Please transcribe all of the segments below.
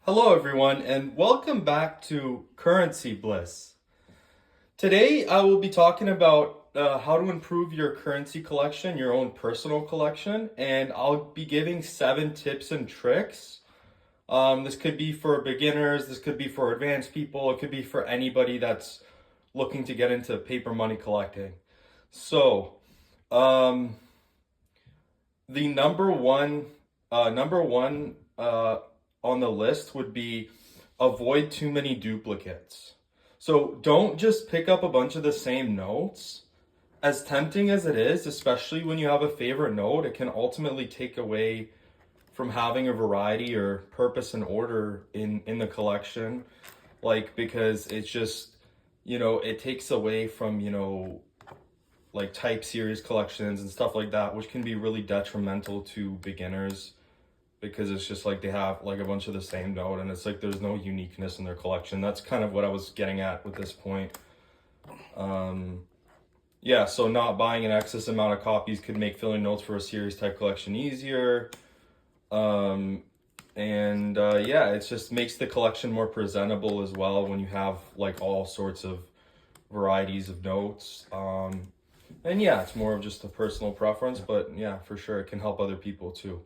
Hello, everyone, and welcome back to CurrencyBliss. Today, I will be talking about how to improve your currency collection, your own personal collection, and I'll be giving 7 tips and tricks. This could be for beginners, this could be for advanced people, it could be for anybody that's looking to get into paper money collecting. So, um, the number one on the list would be avoid too many duplicates. So don't just pick up a bunch of the same notes. As tempting as it is, especially when you have a favorite note, it can ultimately take away from having a variety or purpose and order in the collection. Like, because it's just, it takes away from, like type series collections and stuff like that, which can be really detrimental to beginners because it's just like they have like a bunch of the same note and it's like there's no uniqueness in their collection. That's kind of what I was getting at with this point. Yeah, so not buying an excess amount of copies could make filling notes for a series type collection easier. Um, yeah, it just makes the collection more presentable as well when you have like all sorts of varieties of notes. And yeah, it's more of just a personal preference, but yeah, for sure, it can help other people too.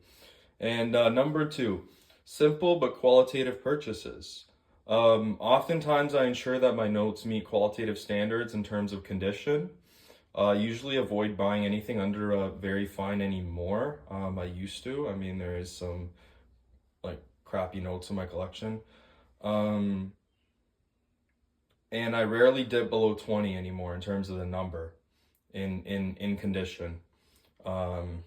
And number 2, simple but qualitative purchases. Oftentimes, I ensure that my notes meet qualitative standards in terms of condition. Usually avoid buying anything under a very fine anymore. I used to. I mean, there is some like crappy notes in my collection. Um, and I rarely dip below 20 anymore in terms of the number in condition. Um,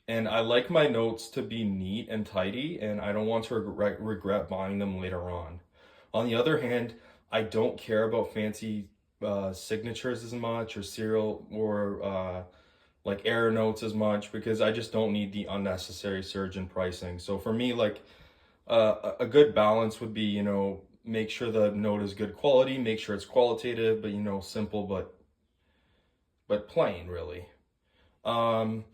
and I like my notes to be neat and tidy, and I don't want to regret buying them later on. On the other hand, I don't care about fancy signatures as much or serial or like error notes as much because I just don't need the unnecessary surge in pricing. So for me, like a good balance would be, make sure the note is good quality, make sure it's qualitative, but simple but plain really. Um,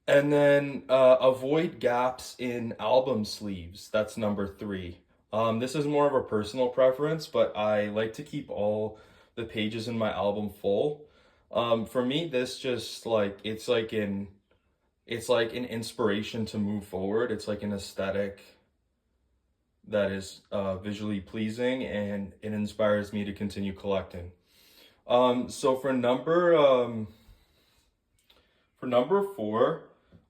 and then avoid gaps in album sleeves. That's number 3. This is more of a personal preference, but I like to keep all the pages in my album full. For me, this just like it's like an inspiration to move forward. It's like an aesthetic that is visually pleasing, and it inspires me to continue collecting. So for number 4,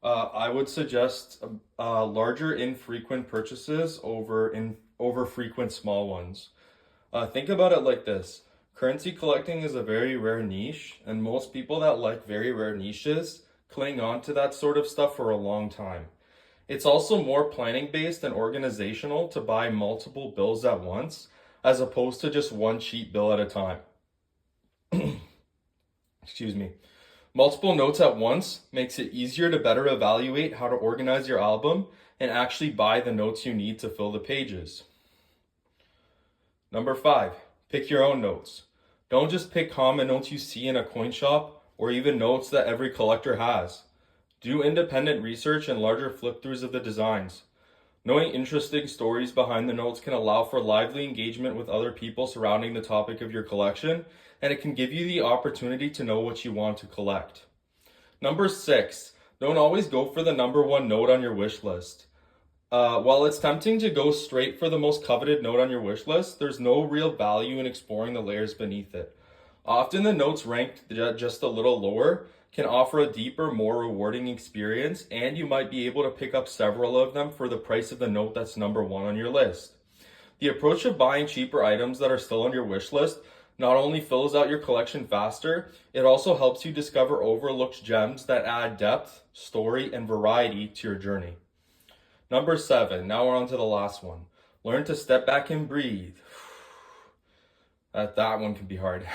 I would suggest larger infrequent purchases over frequent small ones. Think about it like this. Currency collecting is a very rare niche, and most people that like very rare niches cling on to that sort of stuff for a long time. It's also more planning based and organizational to buy multiple bills at once, as opposed to just one cheap bill at a time. Excuse me. Multiple notes at once makes it easier to better evaluate how to organize your album and actually buy the notes you need to fill the pages. Number 5, pick your own notes. Don't just pick common notes you see in a coin shop or even notes that every collector has. Do independent research and larger flip throughs of the designs. Knowing interesting stories behind the notes can allow for lively engagement with other people surrounding the topic of your collection, and it can give you the opportunity to know what you want to collect. Number 6, don't always go for the number 1 note on your wish list. While it's tempting to go straight for the most coveted note on your wish list, there's no real value in exploring the layers beneath it. Often the notes ranked just a little lower can offer a deeper, more rewarding experience, and you might be able to pick up several of them for the price of the note that's number 1 on your list. The approach of buying cheaper items that are still on your wish list not only fills out your collection faster, it also helps you discover overlooked gems that add depth, story, and variety to your journey. Number 7, now we're on to the last one. Learn to step back and breathe. That one can be hard.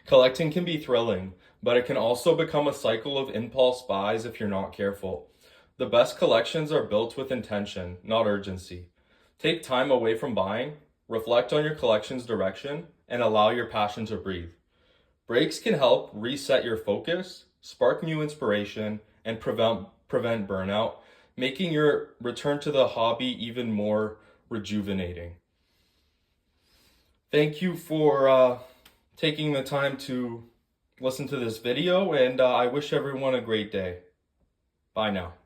Collecting can be thrilling, but it can also become a cycle of impulse buys if you're not careful. The best collections are built with intention, not urgency. Take time away from buying, reflect on your collection's direction, and allow your passion to breathe. Breaks can help reset your focus, spark new inspiration, and prevent burnout, making your return to the hobby even more rejuvenating. Thank you for taking the time to listen to this video, and I wish everyone a great day. Bye now.